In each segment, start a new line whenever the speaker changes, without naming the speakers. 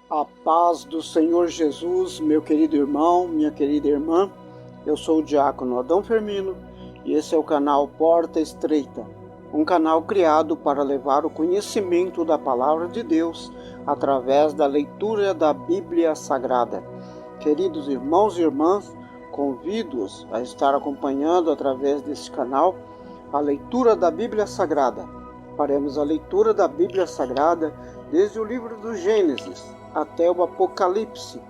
A paz do Senhor Jesus, meu querido irmão, minha querida irmã. Eu sou o diácono Adão Firmino e esse é o canal Porta Estreita, um canal criado para levar o conhecimento da Palavra de Deus através da leitura da Bíblia Sagrada. Queridos irmãos e irmãs, convido-os a estar acompanhando através desse canal a leitura da Bíblia Sagrada. Faremos a leitura da Bíblia Sagrada desde o livro do Gênesis até o Apocalipse,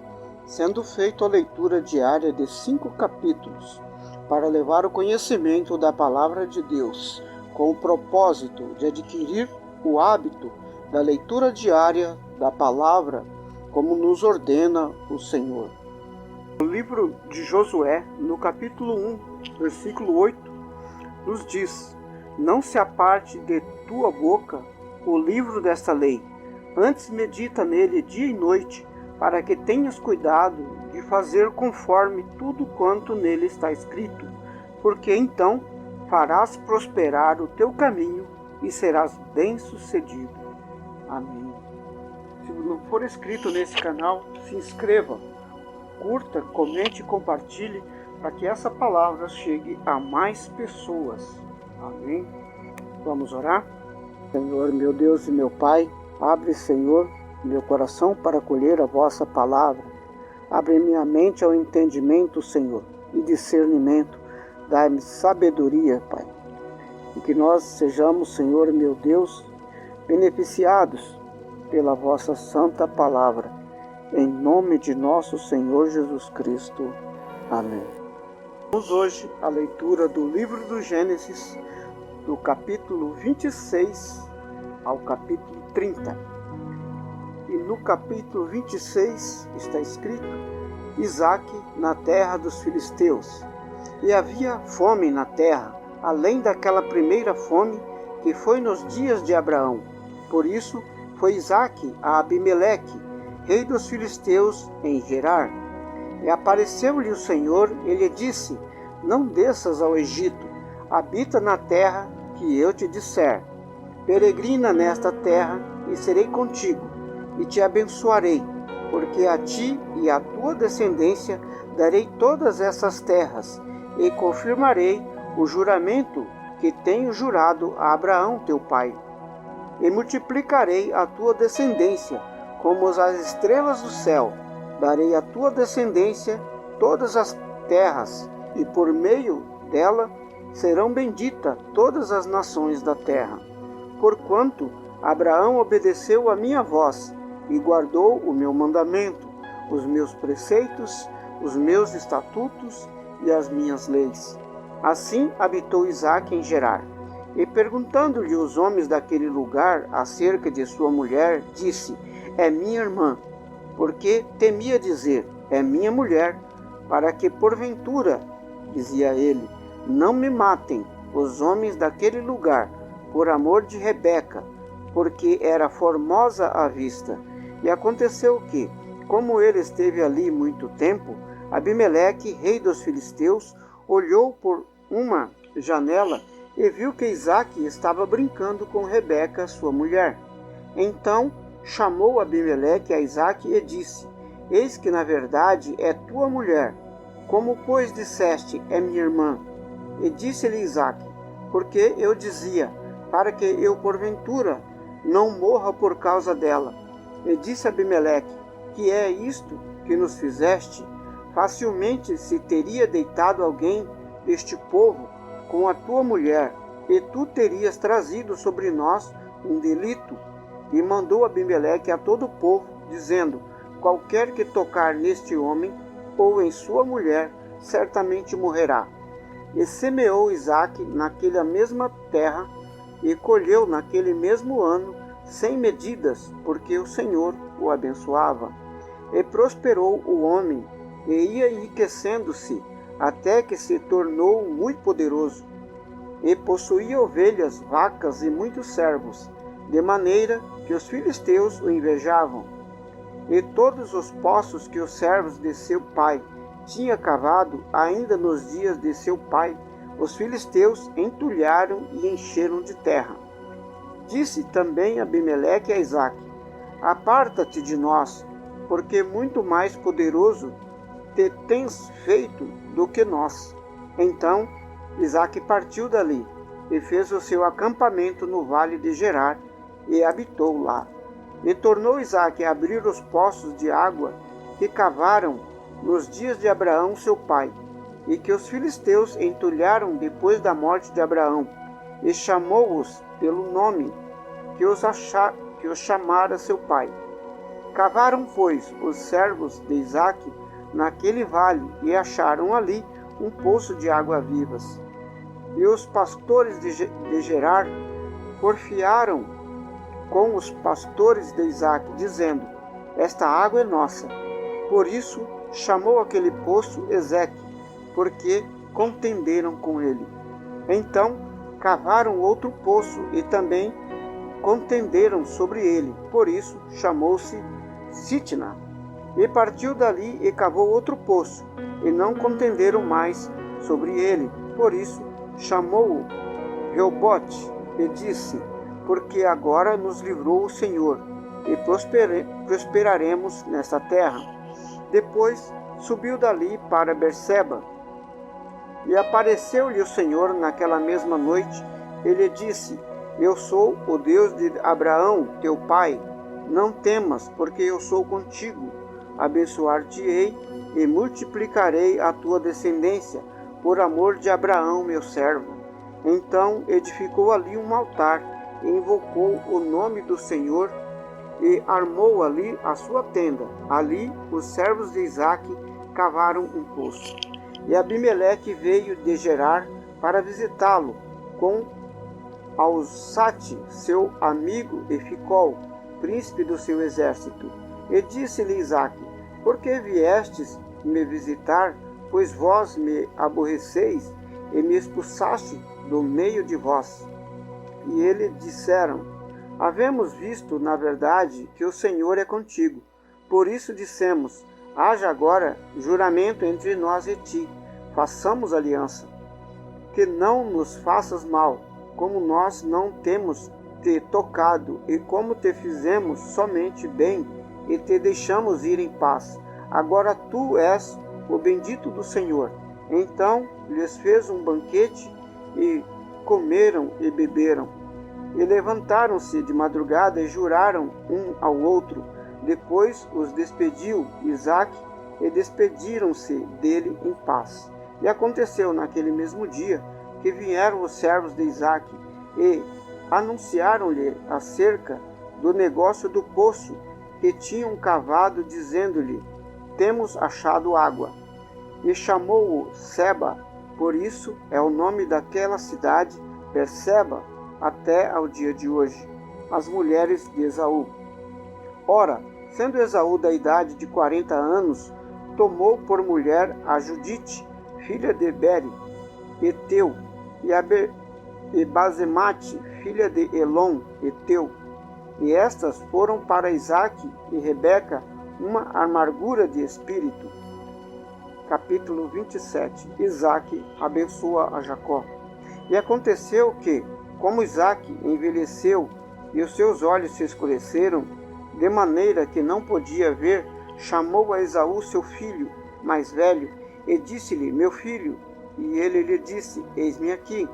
sendo feita a leitura diária de 5 capítulos, para levar o conhecimento da Palavra de Deus, com o propósito de adquirir o hábito da leitura diária da Palavra, como nos ordena o Senhor. No livro de Josué, no capítulo 1, versículo 8, nos diz: Não se aparte de tua boca o livro desta lei, antes medita nele dia e noite, para que tenhas cuidado de fazer conforme tudo quanto nele está escrito, porque então farás prosperar o teu caminho e serás bem-sucedido. Amém. Se não for inscrito nesse canal, se inscreva, curta, comente e compartilhe, para que essa palavra chegue a mais pessoas. Amém. Vamos orar? Senhor, meu Deus e meu Pai, abre, Senhor, meu coração para acolher a vossa palavra. Abre minha mente ao entendimento, Senhor, e discernimento. Dai-me sabedoria, Pai. E que nós sejamos, Senhor, meu Deus, beneficiados pela vossa santa palavra. Em nome de nosso Senhor Jesus Cristo. Amém. Vamos hoje a leitura do livro do Gênesis, do capítulo 26 ao capítulo 30. E no capítulo 26 está escrito: Isaque na terra dos filisteus. E havia fome na terra, além daquela primeira fome que foi nos dias de Abraão. Por isso foi Isaque a Abimeleque, rei dos filisteus, em Gerar. E apareceu-lhe o Senhor e lhe disse: Não desças ao Egito, habita na terra que eu te disser. Peregrina nesta terra, e serei contigo, e te abençoarei, porque a ti e à tua descendência darei todas essas terras, e confirmarei o juramento que tenho jurado a Abraão teu pai. E multiplicarei a tua descendência, como as estrelas do céu. Darei à tua descendência todas as terras, e por meio dela serão benditas todas as nações da terra. Porquanto Abraão obedeceu a minha voz e guardou o meu mandamento, os meus preceitos, os meus estatutos e as minhas leis. Assim habitou Isaque em Gerar. E perguntando-lhe os homens daquele lugar acerca de sua mulher, disse: É minha irmã, porque temia dizer: É minha mulher, para que porventura, dizia ele, não me matem os homens daquele lugar, por amor de Rebeca, porque era formosa à vista. E aconteceu que, como ele esteve ali muito tempo, Abimeleque, rei dos filisteus, olhou por uma janela e viu que Isaque estava brincando com Rebeca, sua mulher. Então chamou Abimeleque a Isaque e disse: Eis que na verdade é tua mulher. Como, pois, disseste: É minha irmã? E disse-lhe Isaque: Porque eu dizia, para que eu porventura não morra por causa dela. E disse Abimeleque: Que é isto que nos fizeste? Facilmente se teria deitado alguém deste povo com a tua mulher, e tu terias trazido sobre nós um delito. E mandou Abimeleque a todo o povo, dizendo: Qualquer que tocar neste homem ou em sua mulher, certamente morrerá. E semeou Isaque naquela mesma terra, e colheu naquele mesmo ano 100 medidas, porque o Senhor o abençoava. E prosperou o homem, e ia enriquecendo-se, até que se tornou muito poderoso. E possuía ovelhas, vacas e muitos servos, de maneira que os filisteus o invejavam. E todos os poços que os servos de seu pai tinham cavado, ainda nos dias de seu pai, os filisteus entulharam e encheram de terra. Disse também Abimeleque a Isaque: Aparta-te de nós, porque muito mais poderoso te tens feito do que nós. Então Isaque partiu dali e fez o seu acampamento no vale de Gerar e habitou lá. E tornou Isaque a abrir os poços de água que cavaram nos dias de Abraão seu pai, e que os filisteus entulharam depois da morte de Abraão, e chamou-os pelo nome que os chamara seu pai. Cavaram, pois, os servos de Isaque naquele vale, e acharam ali um poço de água vivas. E os pastores de Gerar porfiaram com os pastores de Isaque, dizendo: esta água é nossa. Por isso chamou aquele poço Ezeque, porque contenderam com ele. Então cavaram outro poço e também contenderam sobre ele, por isso chamou-se Sitna. E partiu dali e cavou outro poço, e não contenderam mais sobre ele, por isso chamou-o Reobote, e disse: porque agora nos livrou o Senhor, e prosperaremos nesta terra. Depois subiu dali para Berseba, e apareceu-lhe o Senhor naquela mesma noite. Ele disse: eu sou o Deus de Abraão, teu pai. Não temas, porque eu sou contigo. Abençoar-te-ei e multiplicarei a tua descendência, por amor de Abraão, meu servo. Então edificou ali um altar, e invocou o nome do Senhor, e armou ali a sua tenda. Ali os servos de Isaque cavaram um poço. E Abimeleque veio de Gerar para visitá-lo, com Alzate, seu amigo, e Ficol, príncipe do seu exército. E disse-lhe Isaque: por que viestes me visitar, pois vós me aborreceis, e me expulsaste do meio de vós? E eles disseram: havemos visto, na verdade, que o Senhor é contigo. Por isso dissemos: haja agora juramento entre nós e ti, façamos aliança. Que não nos faças mal, como nós não temos te tocado, e como te fizemos somente bem, e te deixamos ir em paz. Agora tu és o bendito do Senhor. Então lhes fez um banquete, e comeram e beberam. E levantaram-se de madrugada e juraram um ao outro. Depois os despediu Isaque, e despediram-se dele em paz. E aconteceu naquele mesmo dia que vieram os servos de Isaque e anunciaram-lhe acerca do negócio do poço que tinham cavado, dizendo-lhe: temos achado água. E chamou-o Seba, por isso é o nome daquela cidade, Berseba, até ao dia de hoje. As mulheres de Esaú. Ora, sendo Esaú da idade de 40 anos, tomou por mulher a Judite, filha de Beri, Eteu, e Basemate, filha de Elon, Eteu. E estas foram para Isaque e Rebeca uma amargura de espírito. Capítulo 27. Isaque abençoa a Jacó. E aconteceu que, como Isaque envelheceu e os seus olhos se escureceram, de maneira que não podia ver, chamou a Esaú seu filho mais velho, e disse-lhe: meu filho. E ele lhe disse: eis-me aqui.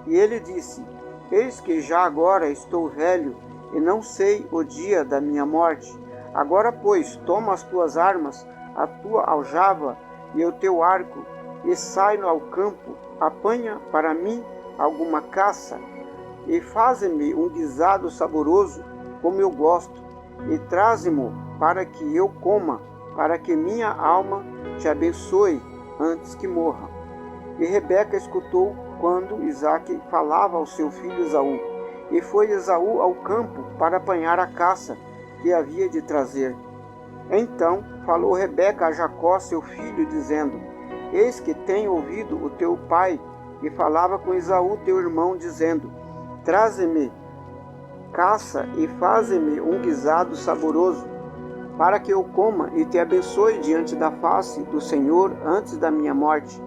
E ele disse: eis que já agora estou velho, e não sei o dia da minha morte. Agora, pois, toma as tuas armas, a tua aljava e o teu arco, e sai ao campo, apanha para mim alguma caça, e faze-me um guisado saboroso, como eu gosto, e traze-mo para que eu coma, para que minha alma te abençoe antes que morra. E Rebeca escutou quando Isaque falava ao seu filho Esaú, e foi Esaú ao campo para apanhar a caça que havia de trazer. Então falou Rebeca a Jacó seu filho, dizendo: eis que tenho ouvido o teu pai, e falava com Esaú teu irmão, dizendo: traze-me caça e faze-me um guisado saboroso, para que eu coma e te abençoe diante da face do Senhor antes da minha morte.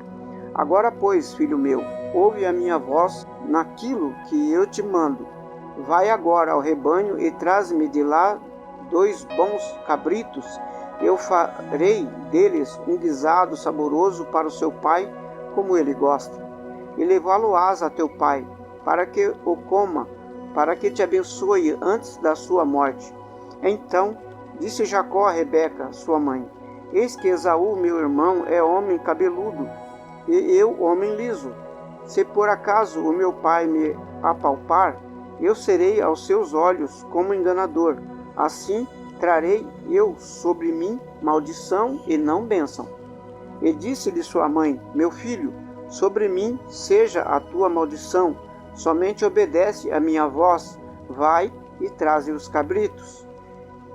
Agora, pois, filho meu, ouve a minha voz naquilo que eu te mando. Vai agora ao rebanho e traze-me de lá 2 bons cabritos, eu farei deles um guisado saboroso para o seu pai, como ele gosta. E levá-lo-ás a teu pai, para que o coma, para que te abençoe antes da sua morte. Então disse Jacó a Rebeca, sua mãe: Eis que Esaú, meu irmão, é homem cabeludo, e eu homem liso. Se por acaso o meu pai me apalpar, eu serei aos seus olhos como enganador. Assim trarei eu sobre mim maldição e não bênção. E disse-lhe sua mãe: Meu filho, sobre mim seja a tua maldição, somente obedece a minha voz, vai e traze os cabritos.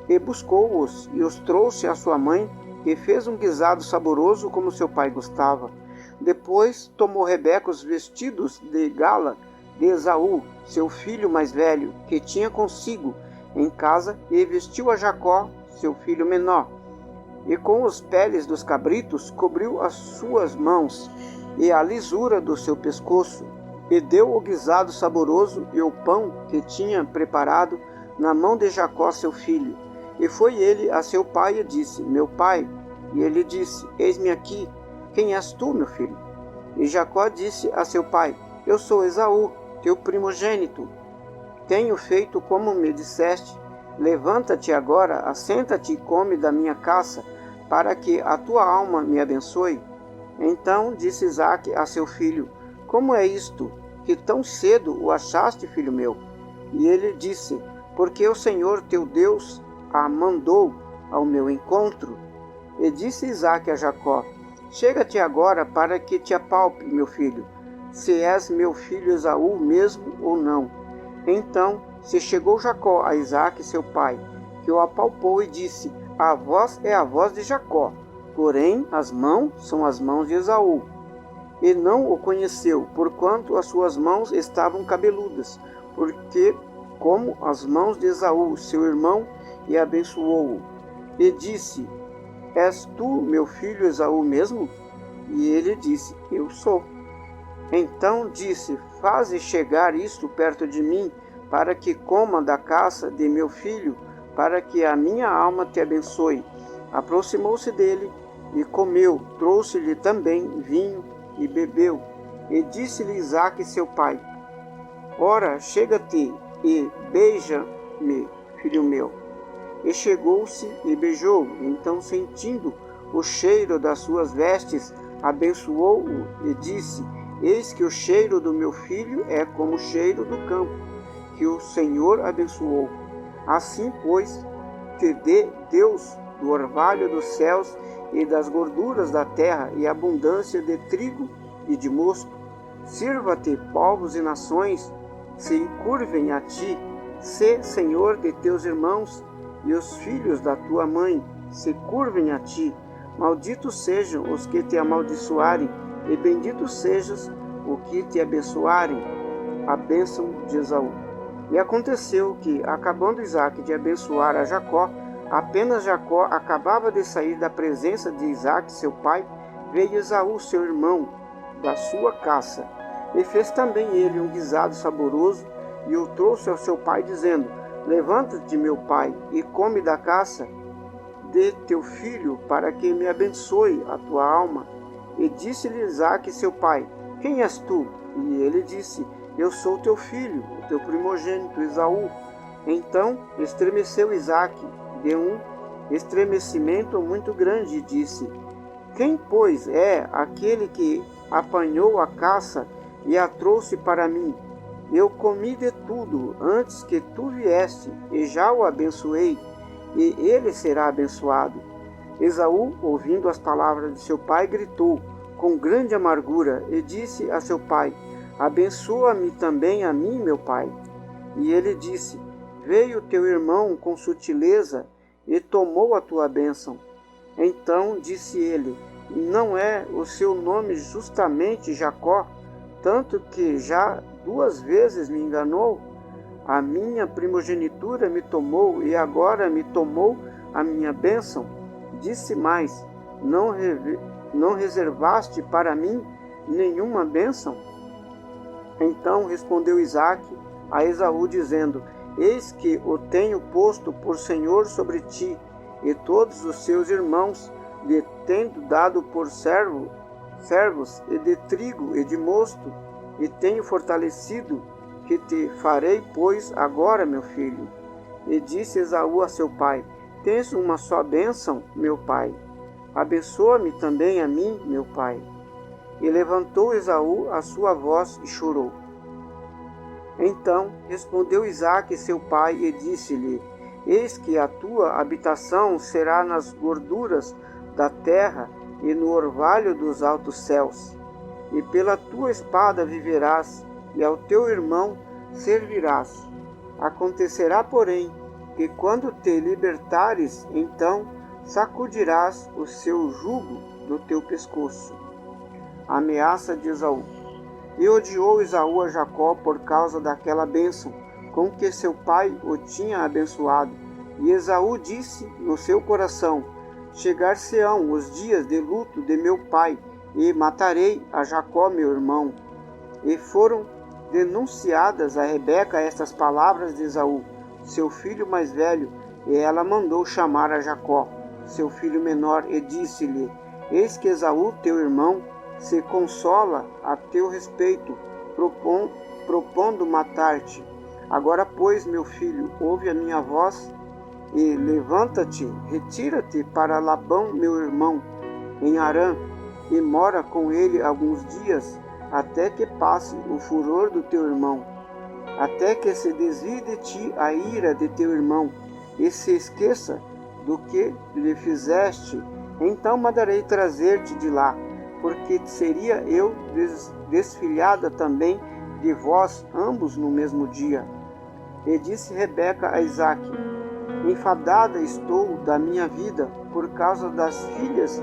E buscou-os e os trouxe à sua mãe, e fez um guisado saboroso como seu pai gostava. Depois tomou Rebeca os vestidos de gala de Esaú, seu filho mais velho, que tinha consigo em casa, e vestiu a Jacó, seu filho menor. E com os peles dos cabritos cobriu as suas mãos e a lisura do seu pescoço, e deu o guisado saboroso e o pão que tinha preparado na mão de Jacó, seu filho. E foi ele a seu pai e disse: Meu pai. E ele disse: Eis-me aqui. Quem és tu, meu filho? E Jacó disse a seu pai: Eu sou Esaú, teu primogênito. Tenho feito como me disseste. Levanta-te agora, assenta-te e come da minha caça, para que a tua alma me abençoe. Então disse Isaque a seu filho: Como é isto, que tão cedo o achaste, filho meu? E ele disse: Porque o Senhor teu Deus a mandou ao meu encontro. E disse Isaque a Jacó: Chega-te agora para que te apalpe, meu filho, se és meu filho Esaú mesmo ou não. Então se chegou Jacó a Isaque seu pai, que o apalpou e disse: A voz é a voz de Jacó, porém as mãos são as mãos de Esaú. E não o conheceu, porquanto as suas mãos estavam cabeludas, porque como as mãos de Esaú, seu irmão, e abençoou-o. E disse: És tu meu filho Esaú mesmo? E ele disse: Eu sou. Então disse: Faze chegar isto perto de mim, para que coma da caça de meu filho, para que a minha alma te abençoe. Aproximou-se dele e comeu, trouxe-lhe também vinho e bebeu. E disse-lhe Isaque seu pai: Ora, chega-te e beija-me, filho meu. E chegou-se e beijou. Então, sentindo o cheiro das suas vestes, abençoou-o e disse: Eis que o cheiro do meu filho é como o cheiro do campo, que o Senhor abençoou. Assim, pois, te dê Deus do orvalho dos céus e das gorduras da terra e abundância de trigo e de mosto. Sirva-te povos e nações, se encurvem a ti. Sê senhor de teus irmãos, e os filhos da tua mãe se curvem a ti. Malditos sejam os que te amaldiçoarem, e benditos sejas o que te abençoarem. A bênção de Esaú. E aconteceu que, acabando Isaque de abençoar a Jacó, apenas Jacó acabava de sair da presença de Isaque, seu pai, veio Esaú, seu irmão, da sua caça, e fez também ele um guisado saboroso, e o trouxe ao seu pai, dizendo: Levanta-te, meu pai, e come da caça de teu filho, para que me abençoe a tua alma. E disse-lhe Isaque, seu pai: Quem és tu? E ele disse: Eu sou teu filho, o teu primogênito, Esaú. Então estremeceu Isaque de um estremecimento muito grande, e disse: Quem, pois, é aquele que apanhou a caça e a trouxe para mim? Eu comi de tudo antes que tu vieste, e já o abençoei, e ele será abençoado. Esaú, ouvindo as palavras de seu pai, gritou com grande amargura, e disse a seu pai: Abençoa-me também a mim, meu pai. E ele disse: Veio teu irmão com sutileza e tomou a tua bênção. Então disse ele: Não é o seu nome justamente Jacó, tanto que já 2 vezes me enganou? A minha primogenitura me tomou, e agora me tomou a minha bênção. Disse mais: Não reservaste para mim nenhuma bênção? Então respondeu Isaque a Esaú, dizendo: Eis que o tenho posto por senhor sobre ti, e todos os seus irmãos lhe tendo dado por servos, e de trigo e de mosto, e tenho fortalecido, que te farei, pois, agora, meu filho. E disse Esaú a seu pai: Tens uma só bênção, meu pai. Abençoa-me também a mim, meu pai. E levantou Esaú a sua voz e chorou. Então respondeu Isaque seu pai e disse-lhe: Eis que a tua habitação será nas gorduras da terra e no orvalho dos altos céus. E pela tua espada viverás, e ao teu irmão servirás. Acontecerá, porém, que quando te libertares, então sacudirás o seu jugo do teu pescoço. Ameaça de Esaú. E odiou Esaú a Jacó por causa daquela bênção com que seu pai o tinha abençoado. E Esaú disse no seu coração: Chegar-se-ão os dias de luto de meu pai, e matarei a Jacó meu irmão. E foram denunciadas a Rebeca estas palavras de Esaú, seu filho mais velho, e ela mandou chamar a Jacó, seu filho menor, e disse-lhe: Eis que Esaú teu irmão se consola a teu respeito, propondo matar-te. Agora, pois, meu filho, ouve a minha voz, e levanta-te, retira-te para Labão, meu irmão, em Harã, e mora com ele alguns dias, até que passe o furor do teu irmão, até que se desvie de ti a ira de teu irmão, e se esqueça do que lhe fizeste. Então mandarei trazer-te de lá, porque seria eu desfilhada também de vós ambos no mesmo dia. E disse Rebeca a Isaque: Enfadada estou da minha vida por causa das filhas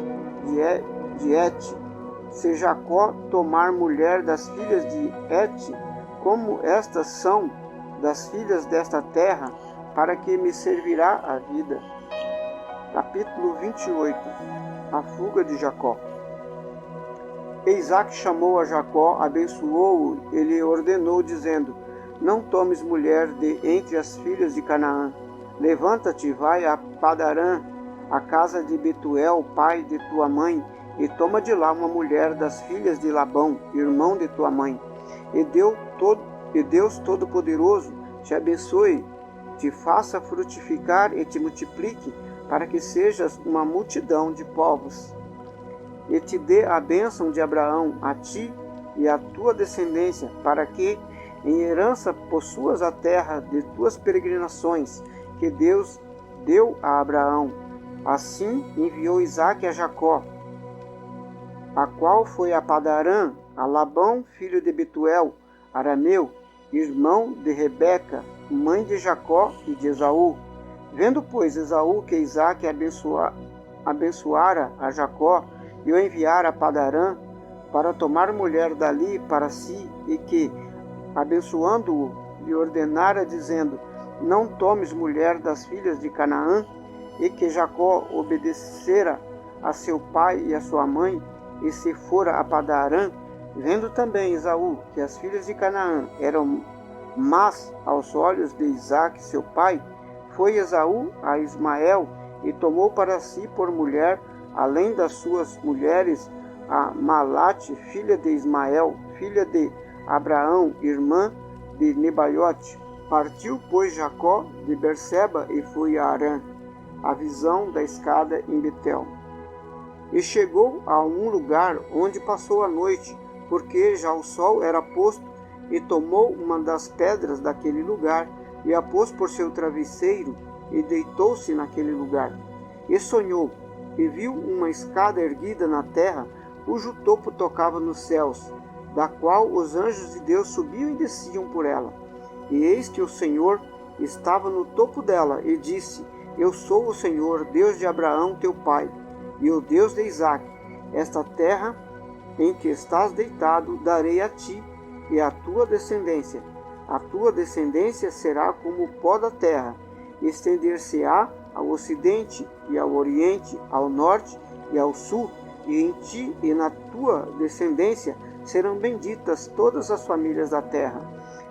de Et. Se Jacó tomar mulher das filhas de Et, como estas são das filhas desta terra, para que me servirá a vida. Capítulo 28. A fuga de Jacó. E Isaque chamou a Jacó, abençoou-o e lhe ordenou, dizendo: Não tomes mulher de entre as filhas de Canaã. Levanta-te, vai a Padarã, a casa de Betuel, pai de tua mãe, e toma de lá uma mulher das filhas de Labão, irmão de tua mãe. E Deus Todo-Poderoso te abençoe, te faça frutificar e te multiplique, para que sejas uma multidão de povos. E te dê a bênção de Abraão a ti e à tua descendência, para que em herança possuas a terra de tuas peregrinações, que Deus deu a Abraão. Assim enviou Isaque a Jacó, a qual foi a Padarã, a Labão, filho de Betuel, arameu, irmão de Rebeca, mãe de Jacó e de Esaú. Vendo, pois, Esaú que Isaque abençoara a Jacó e o enviara a Padarã para tomar mulher dali para si, e que, abençoando-o, lhe ordenara, dizendo: Não tomes mulher das filhas de Canaã, e que Jacó obedecera a seu pai e a sua mãe, e se fora a Padarã, vendo também Esaú que as filhas de Canaã eram más aos olhos de Isaque seu pai, foi Esaú a Ismael e tomou para si por mulher, além das suas mulheres, a Malate, filha de Ismael, filha de Abraão, irmã de Nebaiote. Partiu, pois, Jacó de Berseba e foi a Harã, a visão da escada em Betel. E chegou a um lugar onde passou a noite, porque já o sol era posto, e tomou uma das pedras daquele lugar, e a pôs por seu travesseiro, e deitou-se naquele lugar. E sonhou, e viu uma escada erguida na terra, cujo topo tocava nos céus, da qual os anjos de Deus subiam e desciam por ela. E eis que o Senhor estava no topo dela, e disse: Eu sou o Senhor, Deus de Abraão teu pai, e o Deus de Isaque. Esta terra em que estás deitado darei a ti e à tua descendência. A tua descendência será como o pó da terra, estender-se-á ao ocidente e ao oriente, ao norte e ao sul, e em ti e na tua descendência serão benditas todas as famílias da terra.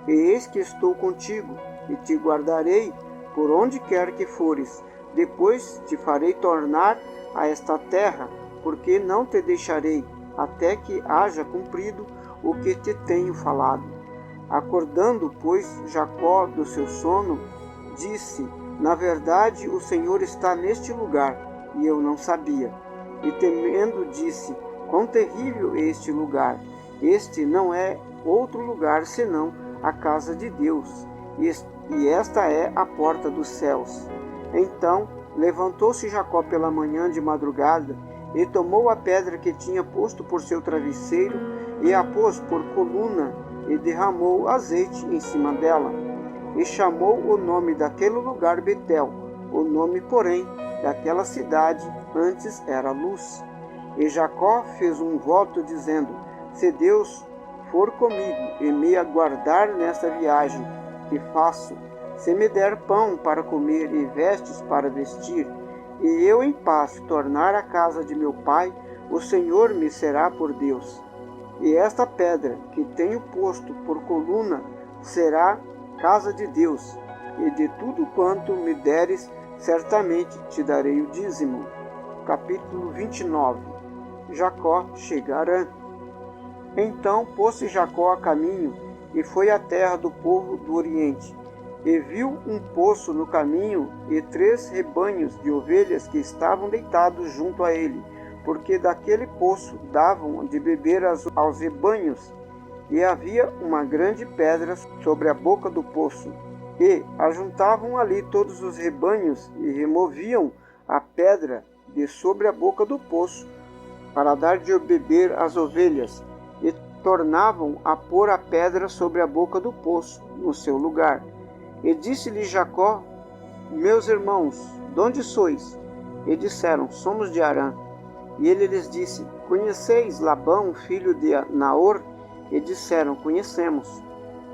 E eis que estou contigo, e te guardarei por onde quer que fores. Depois te farei tornar a esta terra, porque não te deixarei, até que haja cumprido o que te tenho falado. Acordando, pois, Jacó do seu sono, disse: Na verdade, o Senhor está neste lugar, e eu não sabia. E temendo, disse: Quão terrível é este lugar! Este não é outro lugar senão a casa de Deus, e esta é a porta dos céus. Então levantou-se Jacó pela manhã de madrugada, e tomou a pedra que tinha posto por seu travesseiro, e a pôs por coluna, e derramou azeite em cima dela. E chamou o nome daquele lugar Betel. O nome, porém, daquela cidade antes era Luz. E Jacó fez um voto, dizendo: Se Deus for comigo e me aguardar nesta viagem que faço, se me der pão para comer e vestes para vestir, e eu em paz tornar a casa de meu pai, o Senhor me será por Deus. E esta pedra que tenho posto por coluna será casa de Deus, e de tudo quanto me deres, certamente te darei o dízimo. Capítulo 29. Jacó chega a Harã. Então pôs-se Jacó a caminho, e foi à terra do povo do Oriente, e viu um poço no caminho, e 3 rebanhos de ovelhas que estavam deitados junto a ele, porque daquele poço davam de beber aos rebanhos, e havia uma grande pedra sobre a boca do poço. E ajuntavam ali todos os rebanhos, e removiam a pedra de sobre a boca do poço, para dar de beber às ovelhas, e tornavam a pôr a pedra sobre a boca do poço, no seu lugar. E disse-lhe Jacó: Meus irmãos, de onde sois? E disseram: Somos de Harã. E ele lhes disse: Conheceis Labão, filho de Naor? E disseram: Conhecemos.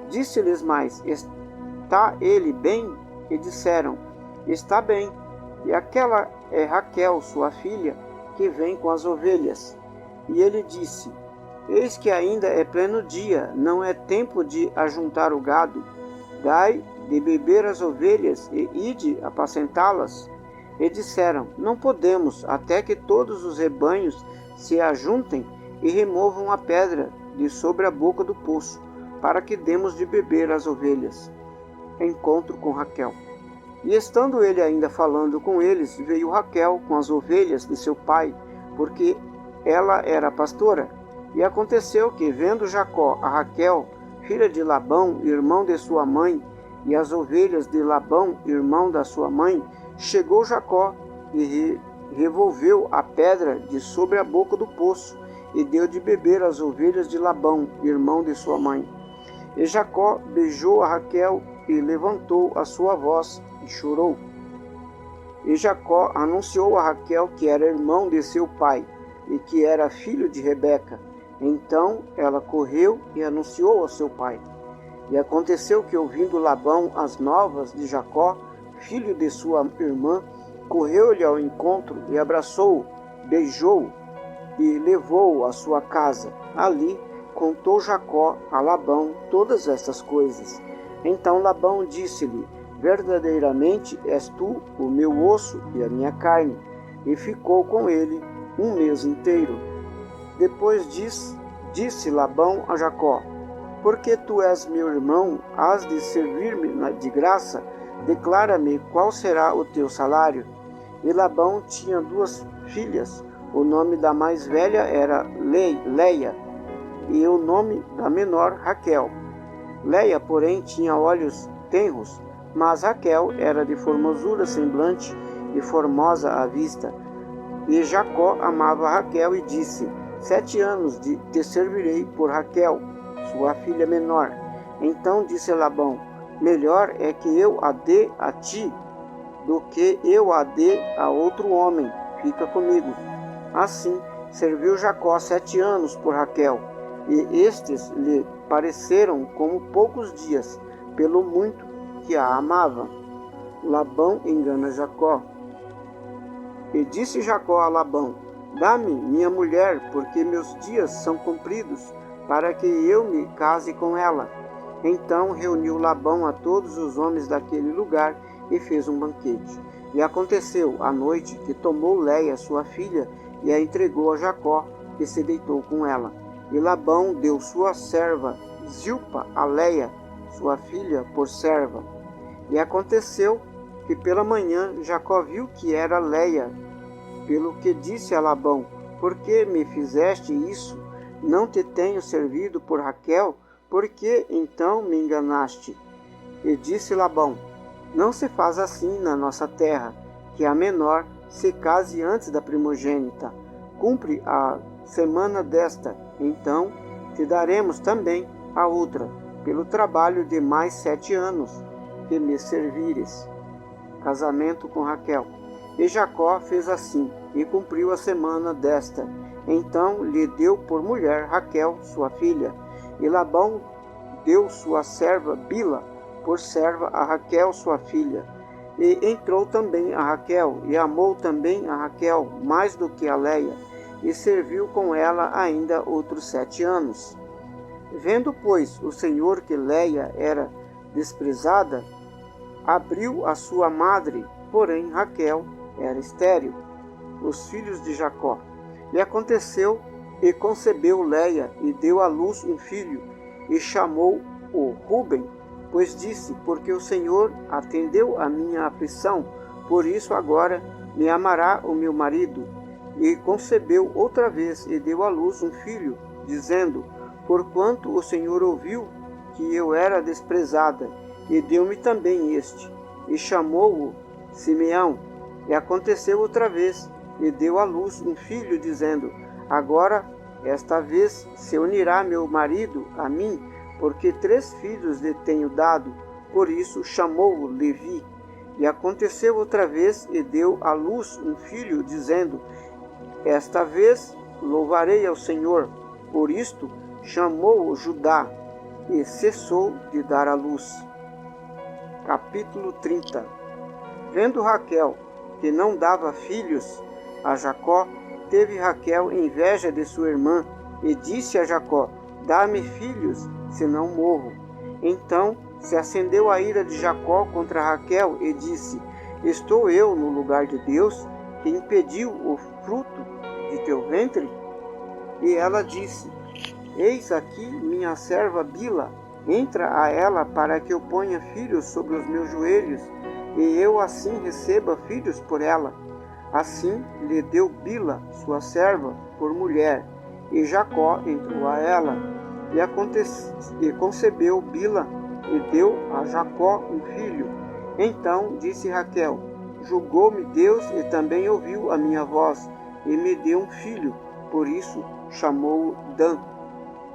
Disse-lhes mais: Está ele bem? E disseram: Está bem. E aquela é Raquel, sua filha, que vem com as ovelhas. E ele disse: Eis que ainda é pleno dia, não é tempo de ajuntar o gado. Dai de beber às ovelhas e ide apacentá-las. E disseram: Não podemos, até que todos os rebanhos se ajuntem e removam a pedra de sobre a boca do poço, para que demos de beber às ovelhas. Encontro com Raquel. E estando ele ainda falando com eles, veio Raquel com as ovelhas de seu pai, porque ela era pastora. E aconteceu que, vendo Jacó a Raquel, filha de Labão, irmão de sua mãe, e as ovelhas de Labão, irmão da sua mãe, chegou Jacó e revolveu a pedra de sobre a boca do poço, e deu de beber às ovelhas de Labão, irmão de sua mãe. E Jacó beijou a Raquel e levantou a sua voz e chorou. E Jacó anunciou a Raquel que era irmão de seu pai e que era filho de Rebeca. Então ela correu e anunciou ao seu pai. E aconteceu que, ouvindo Labão as novas de Jacó, filho de sua irmã, correu-lhe ao encontro e abraçou-o, beijou-o e levou-o à sua casa. Ali contou Jacó a Labão todas estas coisas. Então Labão disse-lhe: Verdadeiramente és tu o meu osso e a minha carne. E ficou com ele um mês inteiro. Depois disse Labão a Jacó: Porque tu és meu irmão, has de servir-me de graça? Declara-me qual será o teu salário. E Labão tinha 2 filhas. O nome da mais velha era Leia, e o nome da menor Raquel. Leia, porém, tinha olhos tenros, mas Raquel era de formosura semblante e formosa à vista. E Jacó amava Raquel e disse: 7 anos te servirei por Raquel, sua filha menor. Então disse Labão: Melhor é que eu a dê a ti, do que eu a dê a outro homem. Fica comigo. Assim serviu Jacó 7 anos por Raquel, e estes lhe pareceram como poucos dias, pelo muito que a amava. Labão engana Jacó. E disse Jacó a Labão: Dá-me minha mulher, porque meus dias são cumpridos, para que eu me case com ela. Então reuniu Labão a todos os homens daquele lugar e fez um banquete. E aconteceu à noite que tomou Léia, sua filha, e a entregou a Jacó, que se deitou com ela. E Labão deu sua serva Zilpa a Léia, sua filha, por serva. E aconteceu que pela manhã Jacó viu que era Léia, pelo que disse a Labão: por que me fizeste isso? Não te tenho servido por Raquel? Por que então me enganaste? E disse Labão: não se faz assim na nossa terra, que a menor se case antes da primogênita. Cumpre a semana desta, então te daremos também a outra, pelo trabalho de mais 7 anos que me servires. Casamento com Raquel. E Jacó fez assim, e cumpriu a semana desta. Então lhe deu por mulher Raquel, sua filha. E Labão deu sua serva Bila por serva a Raquel, sua filha. E entrou também a Raquel, e amou também a Raquel mais do que a Léia, e serviu com ela ainda outros 7 anos. Vendo, pois, o Senhor que Léia era desprezada, abriu a sua madre, porém Raquel era estéril. Os filhos de Jacó. E aconteceu, e concebeu Léia, e deu à luz um filho, e chamou-o Ruben, pois disse: porque o Senhor atendeu a minha aflição, por isso agora me amará o meu marido. E concebeu outra vez, e deu à luz um filho, dizendo: porquanto o Senhor ouviu que eu era desprezada, e deu-me também este. E chamou-o Simeão. E aconteceu outra vez, e deu à luz um filho, dizendo: agora, esta vez, se unirá meu marido a mim, porque 3 filhos lhe tenho dado. Por isso chamou-o Levi. E aconteceu outra vez, e deu à luz um filho, dizendo: esta vez louvarei ao Senhor. Por isto chamou-o Judá, e cessou de dar à luz. Capítulo 30. Vendo Raquel que não dava filhos a Jacó, teve Raquel inveja de sua irmã, e disse a Jacó: dá-me filhos, senão morro. Então se acendeu a ira de Jacó contra Raquel, e disse: estou eu no lugar de Deus, que impediu o fruto de teu ventre? E ela disse: eis aqui minha serva Bila, entra a ela para que eu ponha filhos sobre os meus joelhos, e eu assim receba filhos por ela. Assim lhe deu Bila, sua serva, por mulher, e Jacó entrou a ela. E concebeu Bila, e deu a Jacó um filho. Então disse Raquel: julgou-me Deus, e também ouviu a minha voz, e me deu um filho, por isso chamou-o Dan.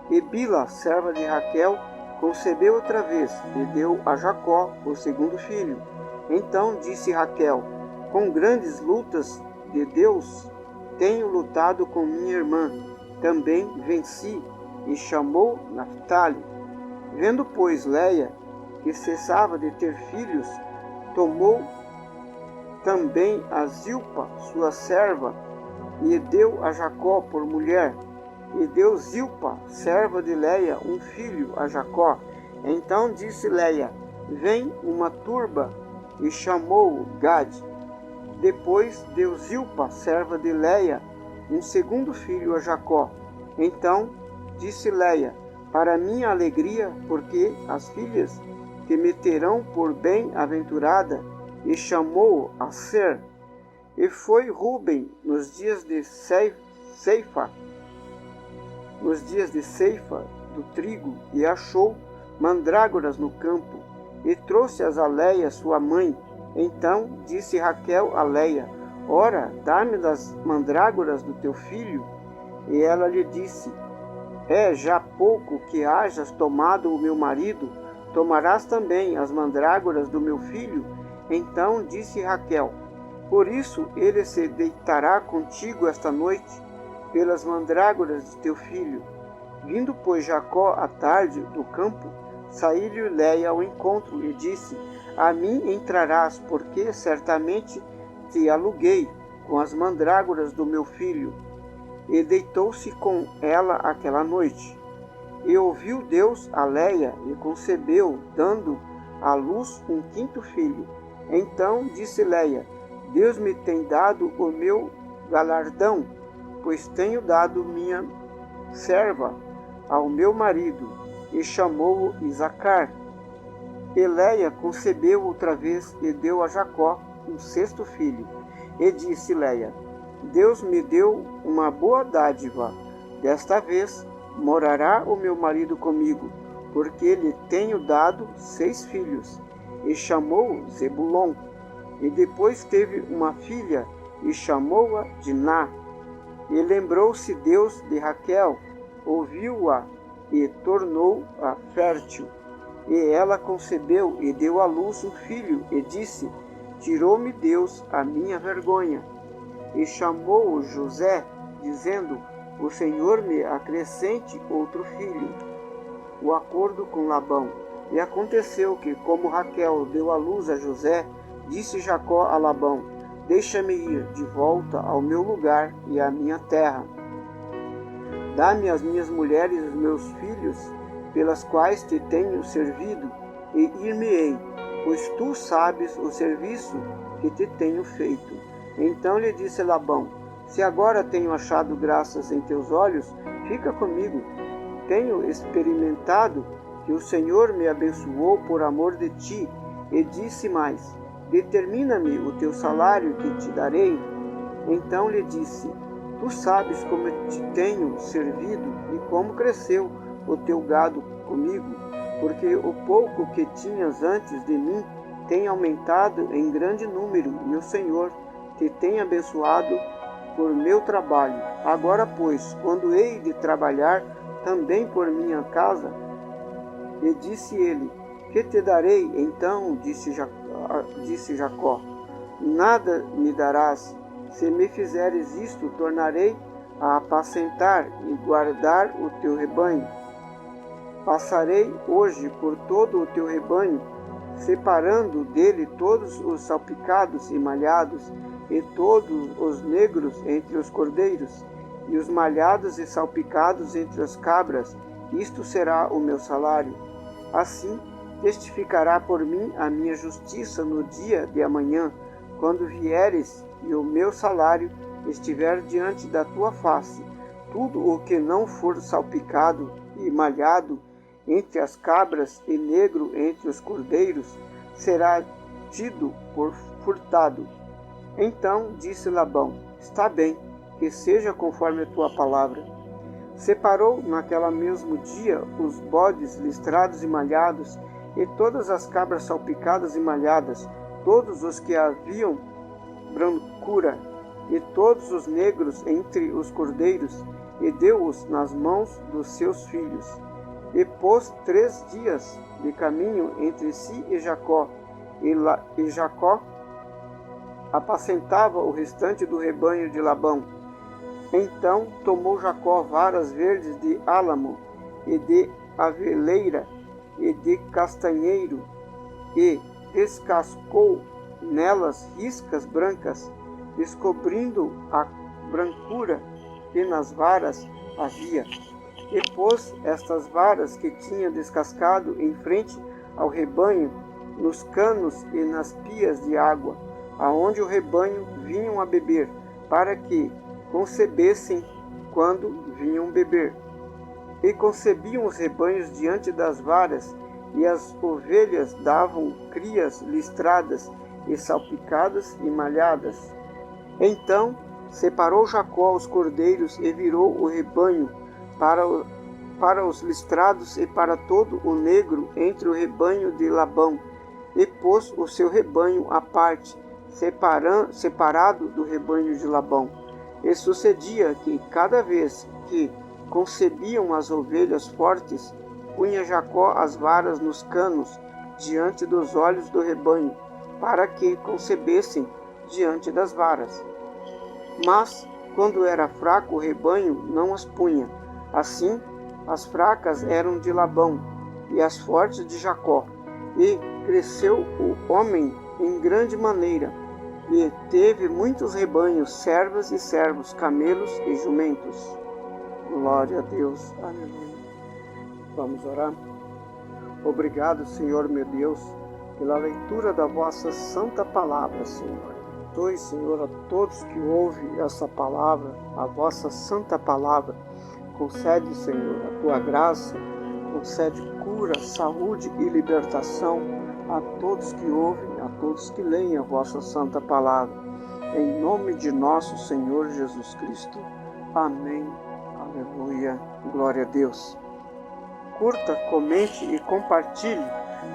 E Bila, serva de Raquel, concebeu outra vez, e deu a Jacó o segundo filho. Então disse Raquel: com grandes lutas de Deus tenho lutado com minha irmã, também venci, e chamou Naphtali. Vendo, pois, Léia que cessava de ter filhos, tomou também a Zilpa, sua serva, e deu a Jacó por mulher. E deu Zilpa, serva de Léia, um filho a Jacó. Então disse Léia: vem uma turba, e chamou-o Gade. Depois deu Zilpa, serva de Léia, um segundo filho a Jacó. Então disse Léia: para minha alegria, porque as filhas que me terão por bem-aventurada, e chamou-o Aser. E foi Ruben nos dias de ceifa do trigo, e achou mandrágoras no campo, e trouxe-as a Léia, sua mãe. Então disse Raquel a Léia: ora, dá-me das mandrágoras do teu filho. E ela lhe disse: é já pouco que hajas tomado o meu marido, tomarás também as mandrágoras do meu filho? Então disse Raquel: por isso ele se deitará contigo esta noite, pelas mandrágoras de teu filho. Vindo, pois, Jacó à tarde do campo, saiu-lhe Léia ao encontro, e disse: a mim entrarás, porque certamente te aluguei com as mandrágoras do meu filho. E deitou-se com ela aquela noite. E ouviu Deus a Léia e concebeu, dando à luz um quinto filho. Então disse Léia: Deus me tem dado o meu galardão, pois tenho dado minha serva ao meu marido, e chamou-o Isacar. E Léia concebeu outra vez e deu a Jacó um sexto filho. E disse Léia: Deus me deu uma boa dádiva. Desta vez morará o meu marido comigo, porque lhe tenho dado 6 filhos. E chamou-o Zebulon. E depois teve uma filha, e chamou-a Diná. E lembrou-se Deus de Raquel, ouviu-a e tornou-a fértil. E ela concebeu e deu à luz um filho, e disse: Tirou-me Deus a minha vergonha. E chamou-o José, dizendo: O Senhor me acrescente outro filho. O acordo com Labão. E aconteceu que, como Raquel deu à luz a José, disse Jacó a Labão: Deixa-me ir de volta ao meu lugar e à minha terra. Dá-me as minhas mulheres e os meus filhos, pelas quais te tenho servido, e ir-me-ei, pois tu sabes o serviço que te tenho feito. Então lhe disse Labão: Se agora tenho achado graças em teus olhos, fica comigo. Tenho experimentado que o Senhor me abençoou por amor de ti, e disse mais: Determina-me o teu salário que te darei. Então lhe disse: Tu sabes como te tenho servido e como cresceu o teu gado comigo, porque o pouco que tinhas antes de mim tem aumentado em grande número, e o Senhor te tem abençoado por meu trabalho. Agora, pois, quando hei de trabalhar também por minha casa? E disse ele: Que te darei? Então disse Jacó: Nada me darás. Se me fizeres isto, tornarei a apacentar e guardar o teu rebanho. Passarei hoje por todo o teu rebanho, separando dele todos os salpicados e malhados, e todos os negros entre os cordeiros, e os malhados e salpicados entre as cabras. Isto será o meu salário. Assim testificará por mim a minha justiça no dia de amanhã, quando vieres e o meu salário estiver diante da tua face. Tudo o que não for salpicado e malhado entre as cabras e negro entre os cordeiros será tido por furtado. Então disse Labão: Está bem, que seja conforme a tua palavra. Separou naquele mesmo dia os bodes listrados e malhados, e todas as cabras salpicadas e malhadas, todos os que haviam brancura, e todos os negros entre os cordeiros, e deu-os nas mãos dos seus filhos. E pôs 3 dias de caminho entre si e Jacó, e Jacó apacentava o restante do rebanho de Labão. Então tomou Jacó varas verdes de álamo, e de aveleira, e de castanheiro, e descascou nelas riscas brancas, descobrindo a brancura que nas varas havia. E pôs estas varas que tinha descascado em frente ao rebanho, nos canos e nas pias de água, aonde o rebanho vinham a beber, para que concebessem quando vinham beber. E concebiam os rebanhos diante das varas, e as ovelhas davam crias listradas e salpicadas e malhadas. Então separou Jacó os cordeiros e virou o rebanho para os listrados e para todo o negro entre o rebanho de Labão, e pôs o seu rebanho à parte, separado do rebanho de Labão. E sucedia que, cada vez que concebiam as ovelhas fortes, punha Jacó as varas nos canos, diante dos olhos do rebanho, para que concebessem diante das varas. Mas, quando era fraco o rebanho, não as punha. Assim, as fracas eram de Labão, e as fortes de Jacó. E cresceu o homem em grande maneira, e teve muitos rebanhos, servas e servos, camelos e jumentos. Glória a Deus. Aleluia. Vamos orar? Obrigado, Senhor meu Deus, pela leitura da vossa santa palavra, Senhor. Abençoe, Senhor, a todos que ouvem essa palavra, a vossa santa palavra. Concede, Senhor, a tua graça, concede cura, saúde e libertação a todos que ouvem, a todos que leem a vossa santa palavra. Em nome de nosso Senhor Jesus Cristo. Amém. Aleluia. Glória a Deus. Curta, comente e compartilhe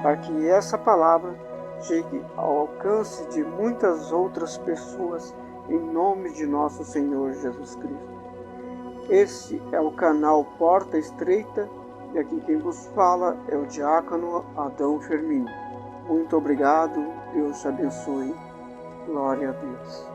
para que essa palavra chegue ao alcance de muitas outras pessoas em nome de nosso Senhor Jesus Cristo. Esse é o canal Porta Estreita e aqui quem vos fala é o diácono Adão Firmino. Muito obrigado, Deus te abençoe. Glória a Deus.